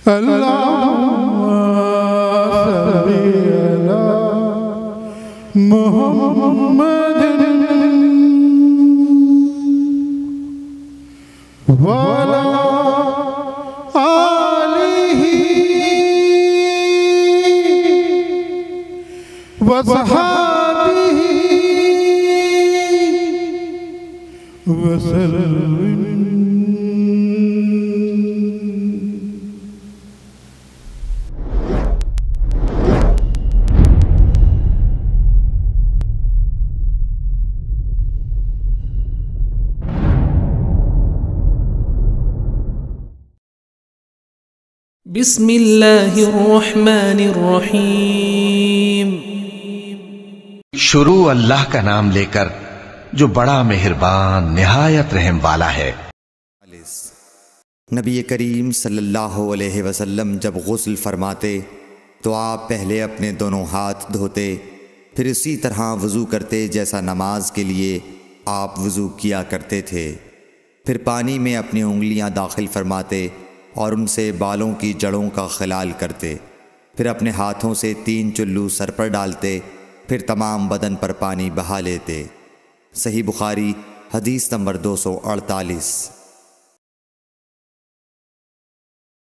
اللهم صل على محمد وعلى آله وصحبه وسلم. بسم اللہ الرحمن الرحیم. شروع اللہ کا نام لے کر جو بڑا مہربان نہایت رحم والا ہے. نبی کریم صلی اللہ علیہ وسلم جب غسل فرماتے تو آپ پہلے اپنے دونوں ہاتھ دھوتے، پھر اسی طرح وضو کرتے جیسا نماز کے لیے آپ وضو کیا کرتے تھے. پھر پانی میں اپنی انگلیاں داخل فرماتے اور ان سے بالوں کی جڑوں کا خلال کرتے، پھر اپنے ہاتھوں سے 3 چلو سر پر ڈالتے، پھر تمام بدن پر پانی بہا لیتے. صحیح بخاری حدیث نمبر 248.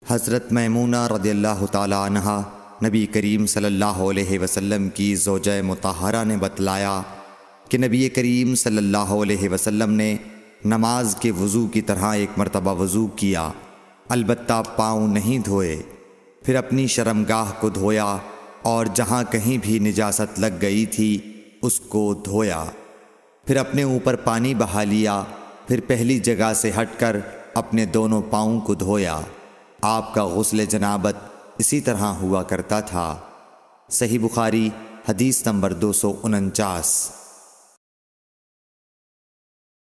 حضرت میمونہ رضی اللہ تعالی عنہا نبی کریم صلی اللہ علیہ وسلم کی زوجہ مطہرہ نے بتلایا کہ نبی کریم صلی اللہ علیہ وسلم نے نماز کے وضو کی طرح ایک مرتبہ وضو کیا، البتہ پاؤں نہیں دھوئے. پھر اپنی شرمگاہ کو دھویا اور جہاں کہیں بھی نجاست لگ گئی تھی اس کو دھویا. پھر اپنے اوپر پانی بہا لیا، پھر پہلی جگہ سے ہٹ کر اپنے دونوں پاؤں کو دھویا. آپ کا غسل جنابت اسی طرح ہوا کرتا تھا. صحیح بخاری حدیث نمبر 249.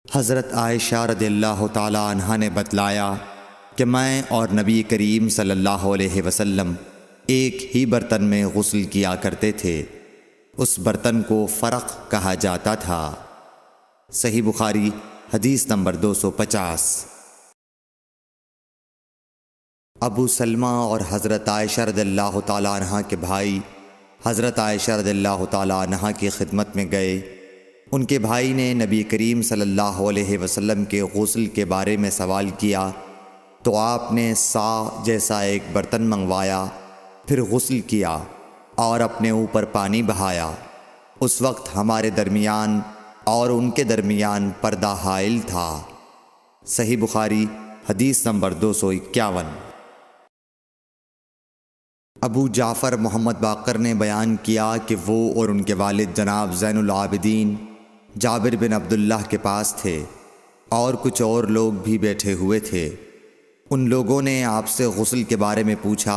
حضرت عائشہ رضی اللہ تعالی عنہا نے بتلایا کہ میں اور نبی کریم صلی اللہ علیہ وسلم ایک ہی برتن میں غسل کیا کرتے تھے. اس برتن کو فرق کہا جاتا تھا. صحیح بخاری حدیث نمبر 250. ابو سلمہ اور حضرت عائشہ رضی اللہ تعالیٰ عنہ کے بھائی حضرت عائشہ رضی اللہ تعالیٰ عنہ کی خدمت میں گئے. ان کے بھائی نے نبی کریم صلی اللہ علیہ وسلم کے غسل کے بارے میں سوال کیا تو آپ نے سا جیسا ایک برتن منگوایا، پھر غسل کیا اور اپنے اوپر پانی بہایا. اس وقت ہمارے درمیان اور ان کے درمیان پردہ حائل تھا. صحیح بخاری حدیث نمبر 251. ابو جعفر محمد باقر نے بیان کیا کہ وہ اور ان کے والد جناب زین العابدین جابر بن عبداللہ کے پاس تھے اور کچھ اور لوگ بھی بیٹھے ہوئے تھے. ان لوگوں نے آپ سے غسل کے بارے میں پوچھا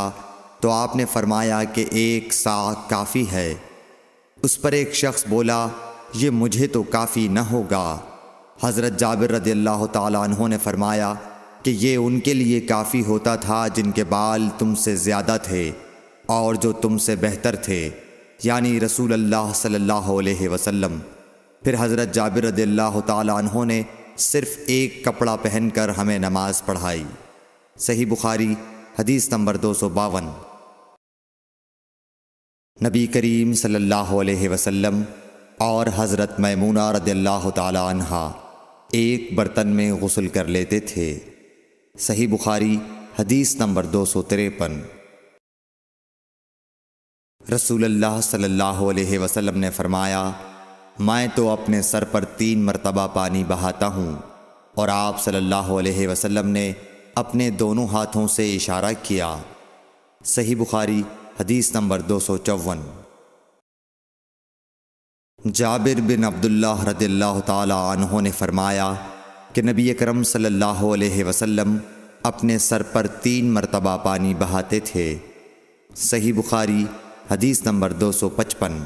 تو آپ نے فرمایا کہ 1 سا کافی ہے. اس پر ایک شخص بولا یہ مجھے تو کافی نہ ہوگا. حضرت جابر رضی اللہ تعالیٰ عنہ نے فرمایا کہ یہ ان کے لیے کافی ہوتا تھا جن کے بال تم سے زیادہ تھے اور جو تم سے بہتر تھے، یعنی رسول اللہ صلی اللہ علیہ وسلم. پھر حضرت جابر رضی اللہ تعالیٰ عنہ نے صرف ایک کپڑا پہن کر ہمیں نماز پڑھائی. صحیح بخاری حدیث نمبر 252. نبی کریم صلی اللہ علیہ وسلم اور حضرت میمونہ رضی اللہ تعالی عنہا ایک برتن میں غسل کر لیتے تھے. صحیح بخاری حدیث نمبر 253. رسول اللہ صلی اللہ علیہ وسلم نے فرمایا میں تو اپنے سر پر 3 مرتبہ پانی بہاتا ہوں، اور آپ صلی اللہ علیہ وسلم نے اپنے دونوں ہاتھوں سے اشارہ کیا. صحیح بخاری حدیث نمبر 254. جابر بن عبداللہ رضی اللہ تعالی عنہ نے فرمایا کہ نبی اکرم صلی اللہ علیہ وسلم اپنے سر پر 3 مرتبہ پانی بہاتے تھے. صحیح بخاری حدیث نمبر 255.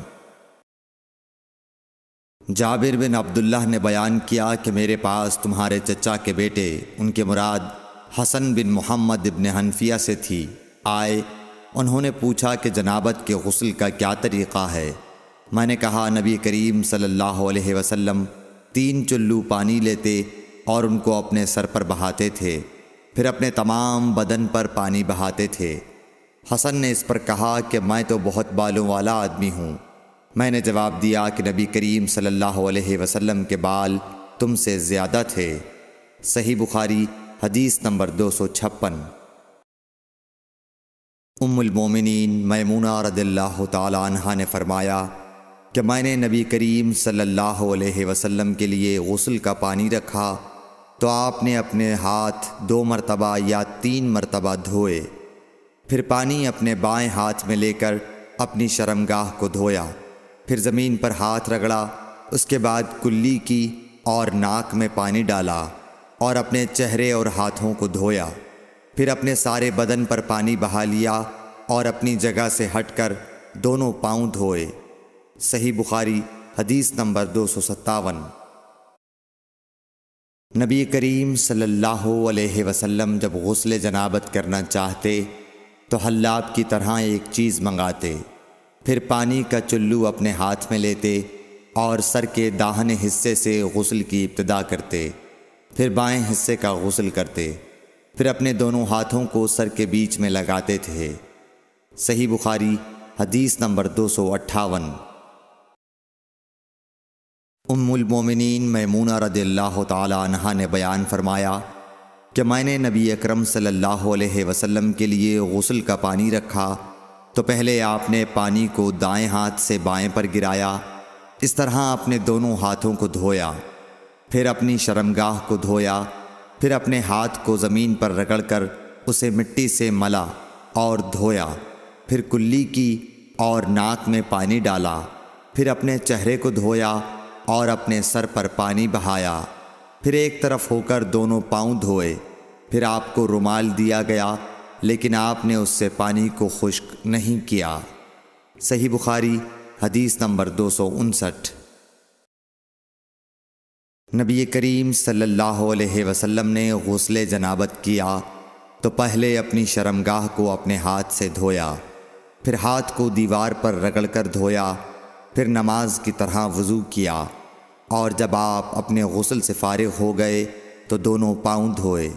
جابر بن عبداللہ نے بیان کیا کہ میرے پاس تمہارے چچا کے بیٹے، ان کے مراد حسن بن محمد ابن حنفیہ سے تھی، آئے. انہوں نے پوچھا کہ جنابت کے غسل کا کیا طریقہ ہے. میں نے کہا نبی کریم صلی اللہ علیہ وسلم 3 چلو پانی لیتے اور ان کو اپنے سر پر بہاتے تھے، پھر اپنے تمام بدن پر پانی بہاتے تھے۔ حسن نے اس پر کہا کہ میں تو بہت بالوں والا آدمی ہوں۔ میں نے جواب دیا کہ نبی کریم صلی اللہ علیہ وسلم کے بال تم سے زیادہ تھے۔ صحیح بخاری حدیث نمبر 256۔ ام المومنین میمونہ رضی اللہ تعالی عنہا نے فرمایا کہ میں نے نبی کریم صلی اللہ علیہ وسلم کے لیے غسل کا پانی رکھا تو آپ نے اپنے ہاتھ 2 مرتبہ یا 3 مرتبہ دھوئے، پھر پانی اپنے بائیں ہاتھ میں لے کر اپنی شرمگاہ کو دھویا، پھر زمین پر ہاتھ رگڑا، اس کے بعد کلی کی اور ناک میں پانی ڈالا اور اپنے چہرے اور ہاتھوں کو دھویا، پھر اپنے سارے بدن پر پانی بہا لیا اور اپنی جگہ سے ہٹ کر دونوں پاؤں دھوئے۔ صحیح بخاری حدیث نمبر 257۔ نبی کریم صلی اللہ علیہ وسلم جب غسل جنابت کرنا چاہتے تو حلاب کی طرح ایک چیز منگاتے، پھر پانی کا چلو اپنے ہاتھ میں لیتے اور سر کے داہنے حصے سے غسل کی ابتدا کرتے، پھر بائیں حصے کا غسل کرتے، پھر اپنے دونوں ہاتھوں کو سر کے بیچ میں لگاتے تھے۔ صحیح بخاری حدیث نمبر 258۔ ام المومنین میمونہ رضی اللہ تعالی عنہا نے بیان فرمایا کہ میں نے نبی اکرم صلی اللہ علیہ وسلم کے لیے غسل کا پانی رکھا تو پہلے آپ نے پانی کو دائیں ہاتھ سے بائیں پر گرایا، اس طرح اپنے دونوں ہاتھوں کو دھویا، پھر اپنی شرمگاہ کو دھویا، پھر اپنے ہاتھ کو زمین پر رگڑ کر اسے مٹی سے ملا اور دھویا، پھر کلی کی اور ناک میں پانی ڈالا، پھر اپنے چہرے کو دھویا اور اپنے سر پر پانی بہایا، پھر ایک طرف ہو کر دونوں پاؤں دھوئے، پھر آپ کو رومال دیا گیا لیکن آپ نے اس سے پانی کو خشک نہیں کیا۔ صحیح بخاری حدیث نمبر 259۔ نبی کریم صلی اللہ علیہ وسلم نے غسل جنابت کیا تو پہلے اپنی شرمگاہ کو اپنے ہاتھ سے دھویا، پھر ہاتھ کو دیوار پر رگڑ کر دھویا، پھر نماز کی طرح وضو کیا، اور جب آپ اپنے غسل سے فارغ ہو گئے تو دونوں پاؤں دھوئے۔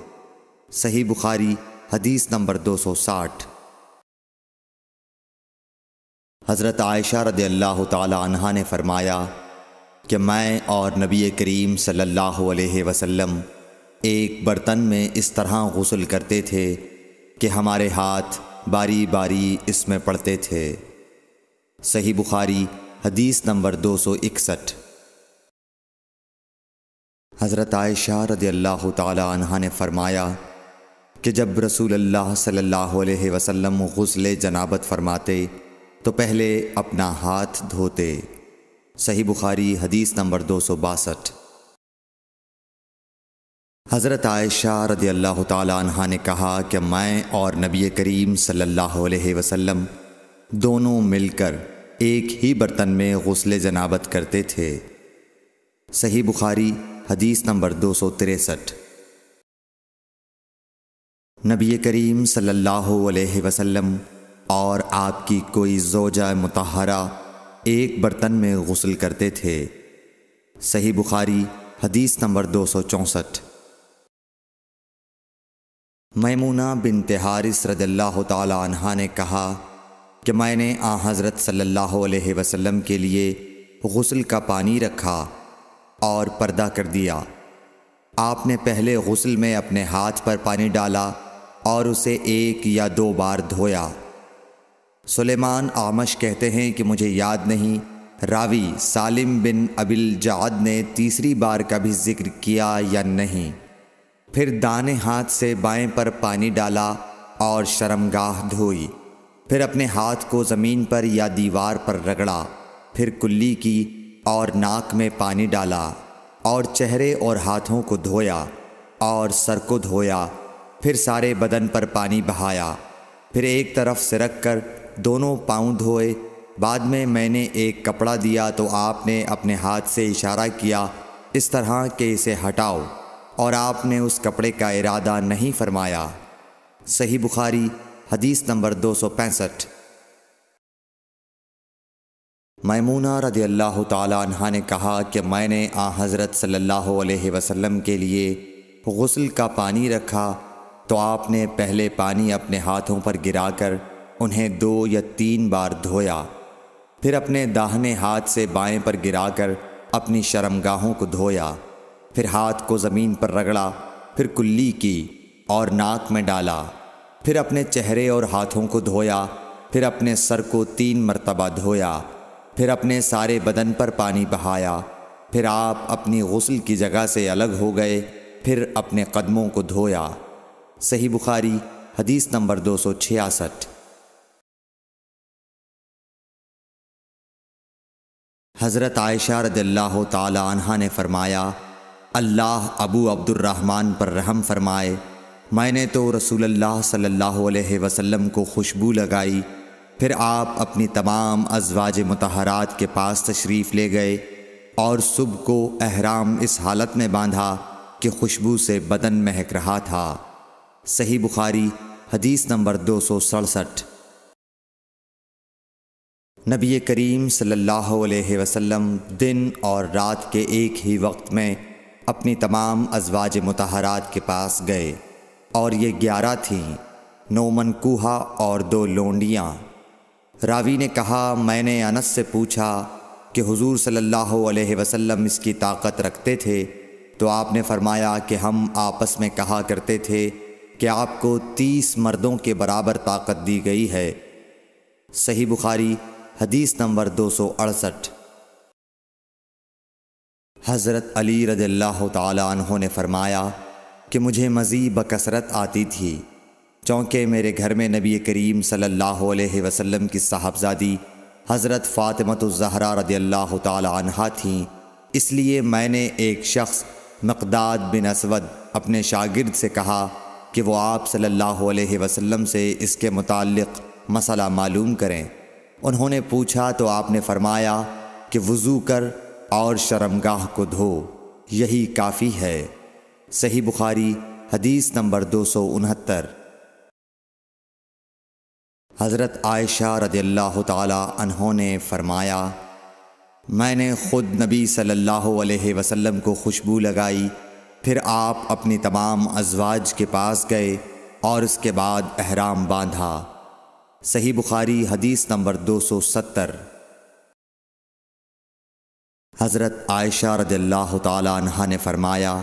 صحیح بخاری حدیث نمبر 260۔ حضرت عائشہ رضی اللہ تعالی عنہا نے فرمایا کہ میں اور نبی کریم صلی اللہ علیہ وسلم ایک برتن میں اس طرح غسل کرتے تھے کہ ہمارے ہاتھ باری باری اس میں پڑتے تھے۔ صحیح بخاری حدیث نمبر 261۔ حضرت عائشہ رضی اللہ تعالی عنہا نے فرمایا کہ جب رسول اللہ صلی اللہ علیہ وسلم غسل جنابت فرماتے تو پہلے اپنا ہاتھ دھوتے۔ صحیح بخاری حدیث نمبر 262۔ حضرت عائشہ رضی اللہ تعالی عنہا نے کہا کہ میں اور نبی کریم صلی اللہ علیہ وسلم دونوں مل کر ایک ہی برتن میں غسل جنابت کرتے تھے۔ صحیح بخاری حدیث نمبر 263۔ نبی کریم صلی اللہ علیہ وسلم اور آپ کی کوئی زوجہ مطہرہ ایک برتن میں غسل کرتے تھے۔ صحیح بخاری حدیث نمبر 264۔ میمونہ بنت حارث رضی اللہ تعالی عنہا نے کہا کہ میں نے حضرت صلی اللہ علیہ وسلم کے لیے غسل کا پانی رکھا اور پردہ کر دیا۔ آپ نے پہلے غسل میں اپنے ہاتھ پر پانی ڈالا اور اسے 1 یا 2 بار دھویا۔ سلیمان اعمش کہتے ہیں کہ مجھے یاد نہیں راوی سالم بن ابی الجعد نے تیسری بار کا بھی ذکر کیا یا نہیں۔ پھر دانے ہاتھ سے بائیں پر پانی ڈالا اور شرمگاہ دھوئی، پھر اپنے ہاتھ کو زمین پر یا دیوار پر رگڑا، پھر کلی کی اور ناک میں پانی ڈالا اور چہرے اور ہاتھوں کو دھویا اور سر کو دھویا، پھر سارے بدن پر پانی بہایا، پھر ایک طرف سے رکھ کر دونوں پاؤں دھوئے۔ بعد میں نے ایک کپڑا دیا تو آپ نے اپنے ہاتھ سے اشارہ کیا اس طرح کہ اسے ہٹاؤ، اور آپ نے اس کپڑے کا ارادہ نہیں فرمایا۔ صحیح بخاری حدیث نمبر 265۔ میمونہ رضی اللہ تعالی عنہا نے کہا کہ میں نے حضرت صلی اللہ علیہ وسلم کے لیے غسل کا پانی رکھا تو آپ نے پہلے پانی اپنے ہاتھوں پر گرا کر انہیں 2 یا 3 بار دھویا، پھر اپنے داہنے ہاتھ سے بائیں پر گرا کر اپنی شرمگاہوں کو دھویا، پھر ہاتھ کو زمین پر رگڑا، پھر کلی کی اور ناک میں ڈالا، پھر اپنے چہرے اور ہاتھوں کو دھویا، پھر اپنے سر کو 3 مرتبہ دھویا، پھر اپنے سارے بدن پر پانی بہایا، پھر آپ اپنی غسل کی جگہ سے الگ ہو گئے، پھر اپنے قدموں کو دھویا۔ صحیح بخاری حدیث نمبر 266۔ حضرت عائشہ رضی اللہ تعالی عنہا نے فرمایا، اللہ ابو عبد الرحمن پر رحم فرمائے، میں نے تو رسول اللہ صلی اللہ علیہ وسلم کو خوشبو لگائی، پھر آپ اپنی تمام ازواج مطہرات کے پاس تشریف لے گئے اور صبح کو احرام اس حالت میں باندھا کہ خوشبو سے بدن مہک رہا تھا۔ صحیح بخاری حدیث نمبر 267۔ نبی کریم صلی اللہ علیہ وسلم دن اور رات کے ایک ہی وقت میں اپنی تمام ازواج مطہرات کے پاس گئے، اور یہ 11 تھیں، 9 منکوحہ اور 2 لونڈیاں۔ راوی نے کہا، میں نے انس سے پوچھا کہ حضور صلی اللہ علیہ وسلم اس کی طاقت رکھتے تھے؟ تو آپ نے فرمایا کہ ہم آپس میں کہا کرتے تھے کہ آپ کو 30 مردوں کے برابر طاقت دی گئی ہے۔ صحیح بخاری حدیث نمبر 268۔ حضرت علی رضی اللہ تعالی عنہ نے فرمایا کہ مجھے مزید بکثرت آتی تھی، چونکہ میرے گھر میں نبی کریم صلی اللہ علیہ وسلم کی صاحبزادی حضرت فاطمۃ الزہرا رضی اللہ تعالی عنہا تھیں، اس لیے میں نے ایک شخص مقداد بن اسود اپنے شاگرد سے کہا کہ وہ آپ صلی اللہ علیہ وسلم سے اس کے متعلق مسئلہ معلوم کریں۔ انہوں نے پوچھا تو آپ نے فرمایا کہ وضو کر اور شرمگاہ کو دھو، یہی کافی ہے۔ صحیح بخاری حدیث نمبر 269۔ حضرت عائشہ رضی اللہ تعالی عنہ نے فرمایا، میں نے خود نبی صلی اللہ علیہ وسلم کو خوشبو لگائی، پھر آپ اپنی تمام ازواج کے پاس گئے اور اس کے بعد احرام باندھا۔ صحیح بخاری حدیث نمبر 270۔ حضرت عائشہ رضی اللہ تعالی عنہا نے فرمایا،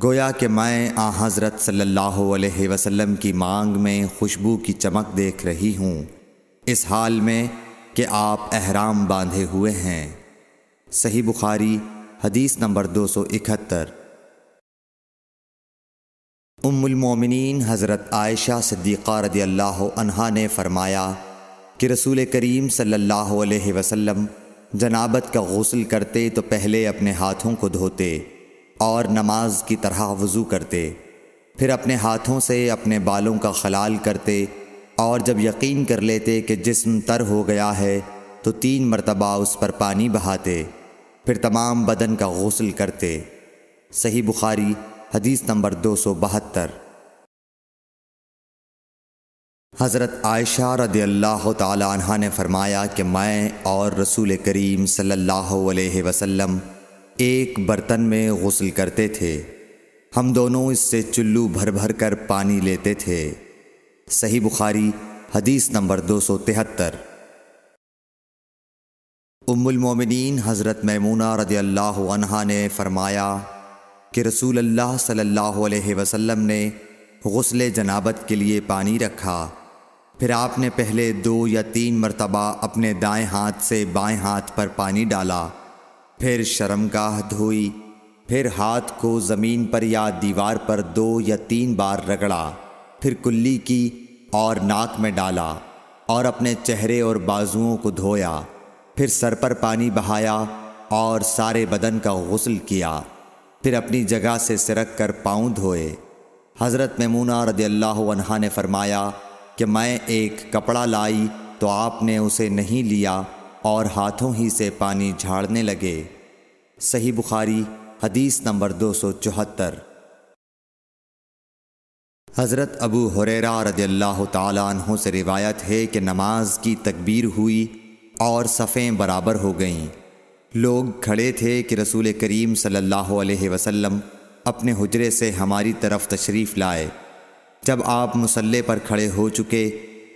گویا کہ میں حضرت صلی اللہ علیہ وسلم کی مانگ میں خوشبو کی چمک دیکھ رہی ہوں، اس حال میں کہ آپ احرام باندھے ہوئے ہیں۔ صحیح بخاری حدیث نمبر 271۔ ام المومنین حضرت عائشہ صدیقہ رضی اللہ عنہا نے فرمایا کہ رسول کریم صلی اللہ علیہ وسلم جنابت کا غسل کرتے تو پہلے اپنے ہاتھوں کو دھوتے اور نماز کی طرح وضو کرتے، پھر اپنے ہاتھوں سے اپنے بالوں کا خلال کرتے، اور جب یقین کر لیتے کہ جسم تر ہو گیا ہے تو 3 مرتبہ اس پر پانی بہاتے، پھر تمام بدن کا غسل کرتے۔ صحیح بخاری حدیث نمبر 272۔ حضرت عائشہ رضی اللہ تعالی عنہا نے فرمایا کہ میں اور رسول کریم صلی اللہ علیہ وسلم ایک برتن میں غسل کرتے تھے، ہم دونوں اس سے چلو بھر بھر کر پانی لیتے تھے۔ صحیح بخاری حدیث نمبر 273۔ ام المومنین حضرت میمونہ رضی اللہ عنہا نے فرمایا کہ رسول اللہ صلی اللہ علیہ وسلم نے غسل جنابت کے لیے پانی رکھا، پھر آپ نے پہلے 2 یا 3 مرتبہ اپنے دائیں ہاتھ سے بائیں ہاتھ پر پانی ڈالا، پھر شرمگاہ دھوئی، پھر ہاتھ کو زمین پر یا دیوار پر 2 یا 3 بار رگڑا، پھر کلی کی اور ناک میں ڈالا، اور اپنے چہرے اور بازوؤں کو دھویا، پھر سر پر پانی بہایا اور سارے بدن کا غسل کیا، پھر اپنی جگہ سے سرک کر پاؤں دھوئے۔ حضرت میمونہ رضی اللہ عنہا نے فرمایا کہ میں ایک کپڑا لائی تو آپ نے اسے نہیں لیا اور ہاتھوں ہی سے پانی جھاڑنے لگے۔ صحیح بخاری حدیث نمبر 274۔ حضرت ابو ہریرہ رضی اللہ تعالی عنہ سے روایت ہے کہ نماز کی تکبیر ہوئی اور صفیں برابر ہو گئیں، لوگ کھڑے تھے کہ رسول کریم صلی اللہ علیہ وسلم اپنے حجرے سے ہماری طرف تشریف لائے، جب آپ مصلی پر کھڑے ہو چکے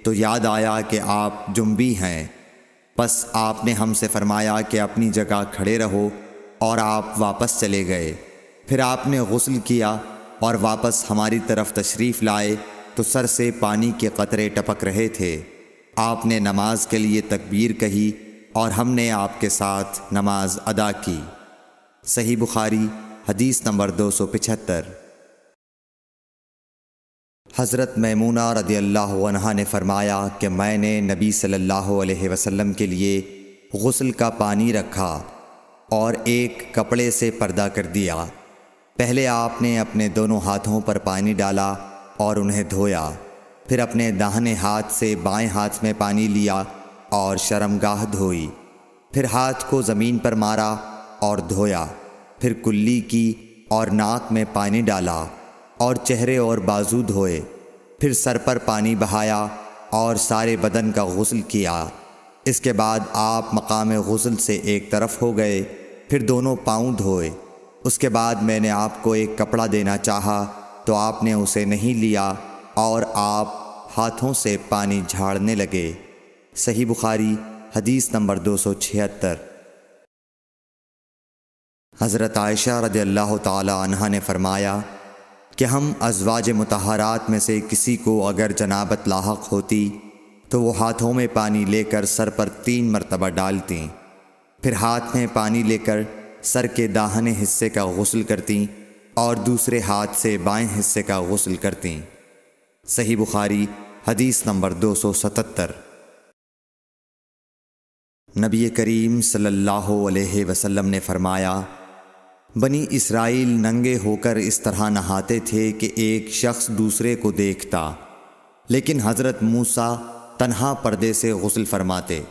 تو یاد آیا کہ آپ جنبی ہیں، پس آپ نے ہم سے فرمایا کہ اپنی جگہ کھڑے رہو، اور آپ واپس چلے گئے۔ پھر آپ نے غسل کیا اور واپس ہماری طرف تشریف لائے تو سر سے پانی کے قطرے ٹپک رہے تھے۔ آپ نے نماز کے لیے تکبیر کہی اور ہم نے آپ کے ساتھ نماز ادا کی۔ صحیح بخاری حدیث نمبر 275۔ حضرت میمونہ رضی اللہ عنہا نے فرمایا کہ میں نے نبی صلی اللہ علیہ وسلم کے لیے غسل کا پانی رکھا اور ایک کپڑے سے پردہ کر دیا۔ پہلے آپ نے اپنے دونوں ہاتھوں پر پانی ڈالا اور انہیں دھویا، پھر اپنے داہنے ہاتھ سے بائیں ہاتھ میں پانی لیا اور شرمگاہ دھوئی، پھر ہاتھ کو زمین پر مارا اور دھویا، پھر کلی کی اور ناک میں پانی ڈالا اور چہرے اور بازو دھوئے، پھر سر پر پانی بہایا اور سارے بدن کا غسل کیا۔ اس کے بعد آپ مقام غسل سے ایک طرف ہو گئے، پھر دونوں پاؤں دھوئے۔ اس کے بعد میں نے آپ کو ایک کپڑا دینا چاہا تو آپ نے اسے نہیں لیا اور آپ ہاتھوں سے پانی جھاڑنے لگے۔ صحیح بخاری حدیث نمبر 276۔ حضرت عائشہ رضی اللہ تعالی عنہا نے فرمایا کہ ہم ازواج مطہرات میں سے کسی کو اگر جنابت لاحق ہوتی تو وہ ہاتھوں میں پانی لے کر سر پر 3 مرتبہ ڈالتیں، پھر ہاتھ میں پانی لے کر سر کے داہنے حصے کا غسل کرتیں اور دوسرے ہاتھ سے بائیں حصے کا غسل کرتیں۔ صحیح بخاری حدیث نمبر 277۔ نبی کریم صلی اللہ علیہ وسلم نے فرمایا، بنی اسرائیل ننگے ہو کر اس طرح نہاتے تھے کہ ایک شخص دوسرے کو دیکھتا، لیکن حضرت موسیٰ تنہا پردے سے غسل فرماتے۔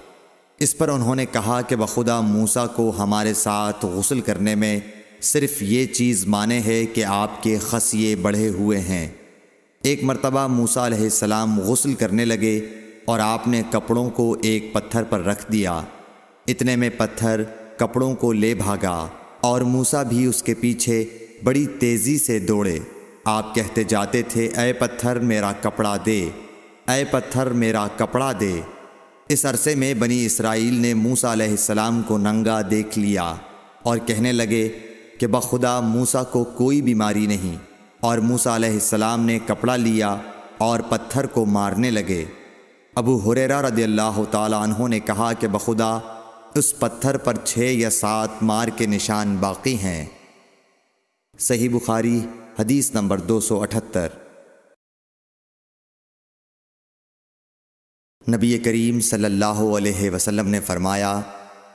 اس پر انہوں نے کہا کہ بخدا موسیٰ کو ہمارے ساتھ غسل کرنے میں صرف یہ چیز مانے ہے کہ آپ کے خصیے بڑھے ہوئے ہیں۔ ایک مرتبہ موسیٰ علیہ السلام غسل کرنے لگے اور آپ نے کپڑوں کو ایک پتھر پر رکھ دیا، اتنے میں پتھر کپڑوں کو لے بھاگا اور موسیٰ بھی اس کے پیچھے بڑی تیزی سے دوڑے۔ آپ کہتے جاتے تھے، اے پتھر میرا کپڑا دے، اے پتھر میرا کپڑا دے۔ اس عرصے میں بنی اسرائیل نے موسیٰ علیہ السلام کو ننگا دیکھ لیا اور کہنے لگے کہ بخدا موسیٰ کو کوئی بیماری نہیں، اور موسیٰ علیہ السلام نے کپڑا لیا اور پتھر کو مارنے لگے۔ ابو ہریرہ رضی اللہ تعالی عنہ نے کہا کہ بخدا اس پتھر پر 6 یا 7 مار کے نشان باقی ہیں۔ صحیح بخاری حدیث نمبر 278۔ نبی کریم صلی اللہ علیہ وسلم نے فرمایا،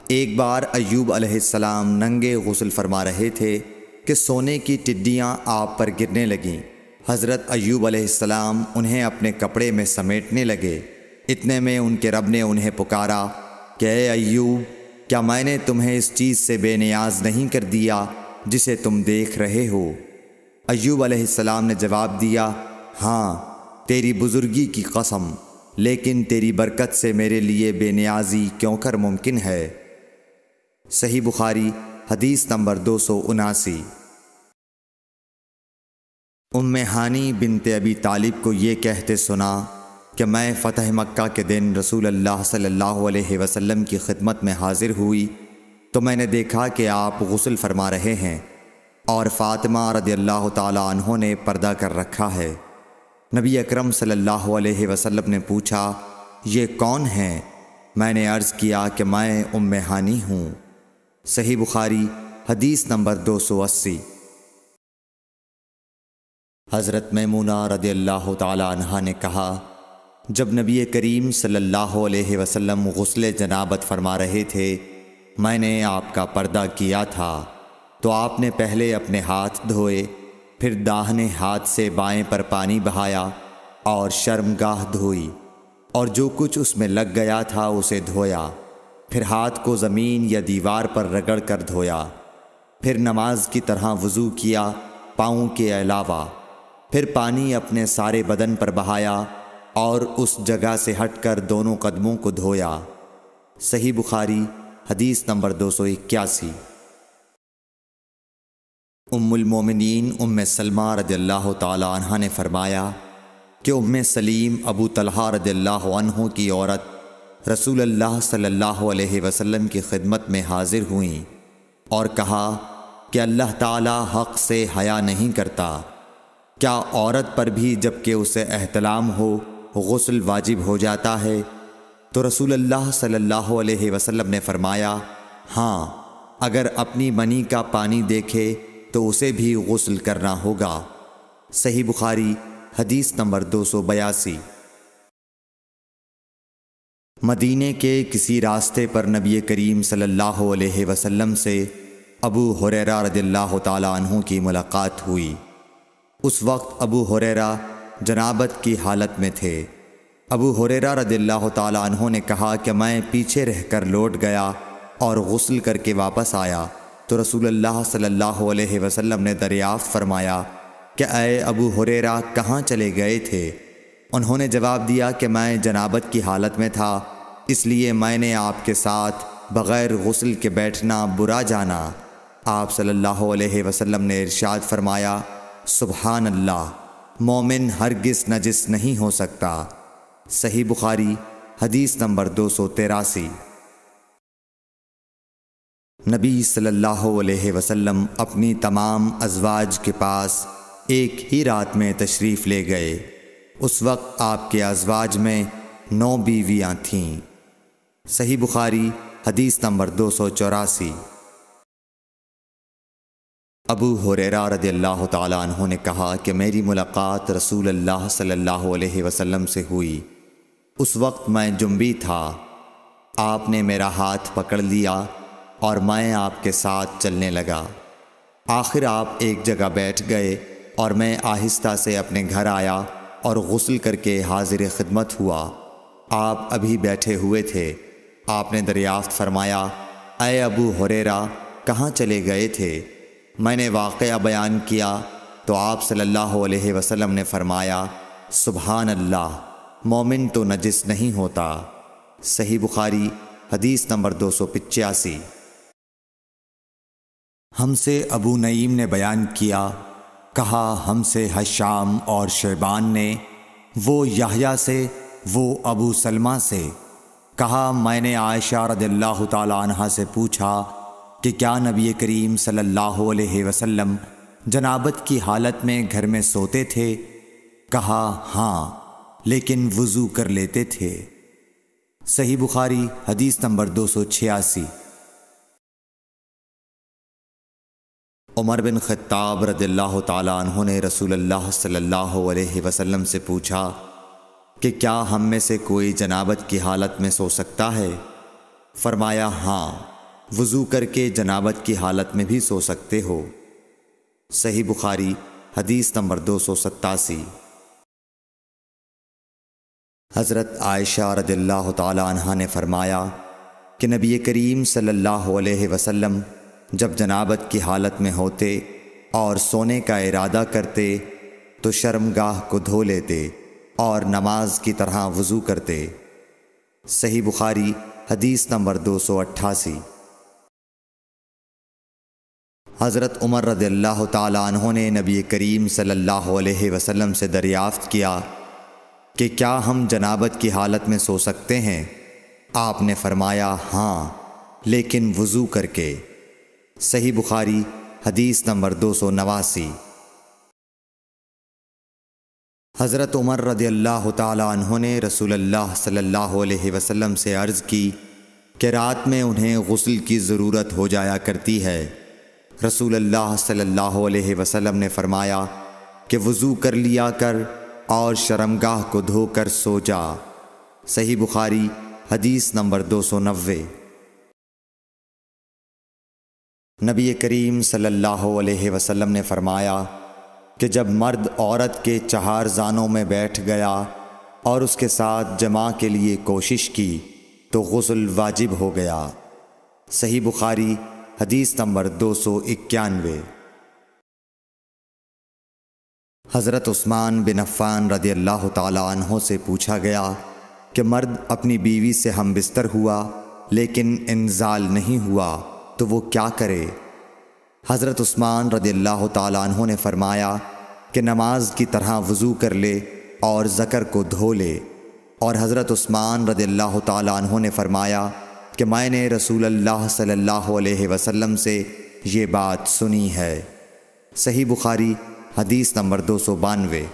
ایک بار ایوب علیہ السلام ننگے غسل فرما رہے تھے کہ سونے کی ٹڈیاں آپ پر گرنے لگیں۔ حضرت ایوب علیہ السلام انہیں اپنے کپڑے میں سمیٹنے لگے، اتنے میں ان کے رب نے انہیں پکارا کہ اے ایوب، کیا میں نے تمہیں اس چیز سے بے نیاز نہیں کر دیا جسے تم دیکھ رہے ہو؟ ایوب علیہ السلام نے جواب دیا، ہاں تیری بزرگی کی قسم، لیکن تیری برکت سے میرے لیے بے نیازی کیوں کر ممکن ہے۔ صحیح بخاری حدیث نمبر 279۔ ام ہانی بنت ابی طالب کو یہ کہتے سنا کہ میں فتح مکہ کے دن رسول اللہ صلی اللہ علیہ وسلم کی خدمت میں حاضر ہوئی تو میں نے دیکھا کہ آپ غسل فرما رہے ہیں اور فاطمہ رضی اللہ تعالی عنہ نے پردہ کر رکھا ہے۔ نبی اکرم صلی اللہ علیہ وسلم نے پوچھا، یہ کون ہیں؟ میں نے عرض کیا کہ میں ام ہانی ہوں۔ صحیح بخاری حدیث نمبر 280۔ حضرت میمونہ رضی اللہ تعالی عنہا نے کہا، جب نبی کریم صلی اللہ علیہ وسلم غسل جنابت فرما رہے تھے میں نے آپ کا پردہ کیا تھا تو آپ نے پہلے اپنے ہاتھ دھوئے، پھر داہنے ہاتھ سے بائیں پر پانی بہایا اور شرمگاہ دھوئی اور جو کچھ اس میں لگ گیا تھا اسے دھویا، پھر ہاتھ کو زمین یا دیوار پر رگڑ کر دھویا، پھر نماز کی طرح وضو کیا پاؤں کے علاوہ، پھر پانی اپنے سارے بدن پر بہایا اور اس جگہ سے ہٹ کر دونوں قدموں کو دھویا۔ صحیح بخاری حدیث نمبر 281۔ ام المومنین ام سلمہ رضی اللہ تعالی عنہا نے فرمایا، کہ ام سلیم ابو طلحہ رضی اللہ عنہ کی عورت رسول اللہ صلی اللہ علیہ وسلم کی خدمت میں حاضر ہوئیں اور کہا کہ اللہ تعالی حق سے حیا نہیں کرتا، کیا عورت پر بھی جب کہ اسے احتلام ہو غسل واجب ہو جاتا ہے؟ تو رسول اللہ صلی اللہ علیہ وسلم نے فرمایا ہاں، اگر اپنی منی کا پانی دیکھے تو اسے بھی غسل کرنا ہوگا۔ صحیح بخاری حدیث نمبر 282۔ مدینے کے کسی راستے پر نبی کریم صلی اللہ علیہ وسلم سے ابو ہریرہ رضی اللہ تعالی عنہ کی ملاقات ہوئی۔ اس وقت ابو ہریرہ جنابت کی حالت میں تھے۔ ابو ہریرہ رضی اللہ تعالی عنہ نے کہا کہ میں پیچھے رہ کر لوٹ گیا اور غسل کر کے واپس آیا تو رسول اللہ صلی اللہ علیہ وسلم نے دریافت فرمایا کہ اے ابو ہریرہ کہاں چلے گئے تھے؟ انہوں نے جواب دیا کہ میں جنابت کی حالت میں تھا، اس لیے میں نے آپ کے ساتھ بغیر غسل کے بیٹھنا برا جانا۔ آپ صلی اللہ علیہ وسلم نے ارشاد فرمایا سبحان اللہ، مومن ہرگز نجس نہیں ہو سکتا۔ صحیح بخاری حدیث نمبر 283۔ نبی صلی اللہ علیہ وسلم اپنی تمام ازواج کے پاس ایک ہی رات میں تشریف لے گئے۔ اس وقت آپ کے ازواج میں 9 بیویاں تھیں۔ صحیح بخاری حدیث نمبر 284۔ ابو ہریرہ رضی اللہ تعالی عنہ نے کہا کہ میری ملاقات رسول اللہ صلی اللہ علیہ وسلم سے ہوئی۔ اس وقت میں جنبی تھا، آپ نے میرا ہاتھ پکڑ لیا اور میں آپ کے ساتھ چلنے لگا۔ آخر آپ ایک جگہ بیٹھ گئے اور میں آہستہ سے اپنے گھر آیا اور غسل کر کے حاضر خدمت ہوا۔ آپ ابھی بیٹھے ہوئے تھے۔ آپ نے دریافت فرمایا اے ابو ہریرہ کہاں چلے گئے تھے؟ میں نے واقعہ بیان کیا تو آپ صلی اللہ علیہ وسلم نے فرمایا سبحان اللہ، مومن تو نجس نہیں ہوتا۔ صحیح بخاری حدیث نمبر 285۔ ہم سے ابو نعیم نے بیان کیا، کہا ہم سے حشام اور شیبان نے، وہ یحییٰ سے، وہ ابو سلمہ سے، کہا میں نے عائشہ رضی اللہ تعالی عنہا سے پوچھا کہ کیا نبی کریم صلی اللہ علیہ وسلم جنابت کی حالت میں گھر میں سوتے تھے؟ کہا ہاں، لیکن وضو کر لیتے تھے۔ صحیح بخاری حدیث نمبر 286۔ عمر بن خطاب رضی اللہ تعالی عنہ نے رسول اللہ صلی اللہ علیہ وسلم سے پوچھا کہ کیا ہم میں سے کوئی جنابت کی حالت میں سو سکتا ہے؟ فرمایا ہاں، وضو کر کے جنابت کی حالت میں بھی سو سکتے ہو۔ صحیح بخاری حدیث نمبر 287۔ حضرت عائشہ رضی اللہ تعالی عنہا نے فرمایا کہ نبی کریم صلی اللہ علیہ وسلم جب جنابت کی حالت میں ہوتے اور سونے کا ارادہ کرتے تو شرمگاہ کو دھو لیتے اور نماز کی طرح وضو کرتے۔ صحیح بخاری حدیث نمبر 288۔ حضرت عمر رضی اللہ تعالی عنہ نے نبی کریم صلی اللہ علیہ وسلم سے دریافت کیا کہ کیا ہم جنابت کی حالت میں سو سکتے ہیں؟ آپ نے فرمایا ہاں، لیکن وضو کر کے۔ صحیح بخاری حدیث نمبر 289۔ حضرت عمر رضی اللہ تعالی عنہ نے رسول اللہ صلی اللہ علیہ وسلم سے عرض کی کہ رات میں انہیں غسل کی ضرورت ہو جایا کرتی ہے۔ رسول اللہ صلی اللہ علیہ وسلم نے فرمایا کہ وضو کر لیا کر اور شرمگاہ کو دھو کر سو جا۔ صحیح بخاری حدیث نمبر 290۔ نبی کریم صلی اللہ علیہ وسلم نے فرمایا کہ جب مرد عورت کے چہار زانوں میں بیٹھ گیا اور اس کے ساتھ جماع کے لیے کوشش کی تو غسل واجب ہو گیا۔ صحیح بخاری حدیث نمبر 291۔ حضرت عثمان بن عفان رضی اللہ تعالی عنہ سے پوچھا گیا کہ مرد اپنی بیوی سے ہم بستر ہوا لیکن انزال نہیں ہوا تو وہ کیا کرے؟ حضرت عثمان رضی اللہ تعالی عنہ نے فرمایا کہ نماز کی طرح وضو کر لے اور ذکر کو دھو لے۔ اور حضرت عثمان رضی اللہ تعالیٰ عنہ نے فرمایا کہ میں نے رسول اللہ صلی اللہ علیہ وسلم سے یہ بات سنی ہے۔ صحیح بخاری حدیث نمبر 292۔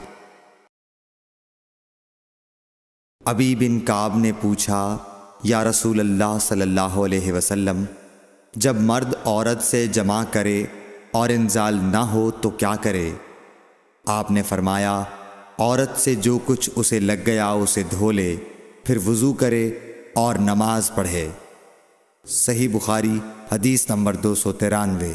ابی بن کعب نے پوچھا، یا رسول اللہ صلی اللہ علیہ وسلم، جب مرد عورت سے جماع کرے اور انزال نہ ہو تو کیا کرے؟ آپ نے فرمایا، عورت سے جو کچھ اسے لگ گیا اسے دھو لے، پھر وضو کرے اور نماز پڑھے۔ صحیح بخاری حدیث نمبر 293۔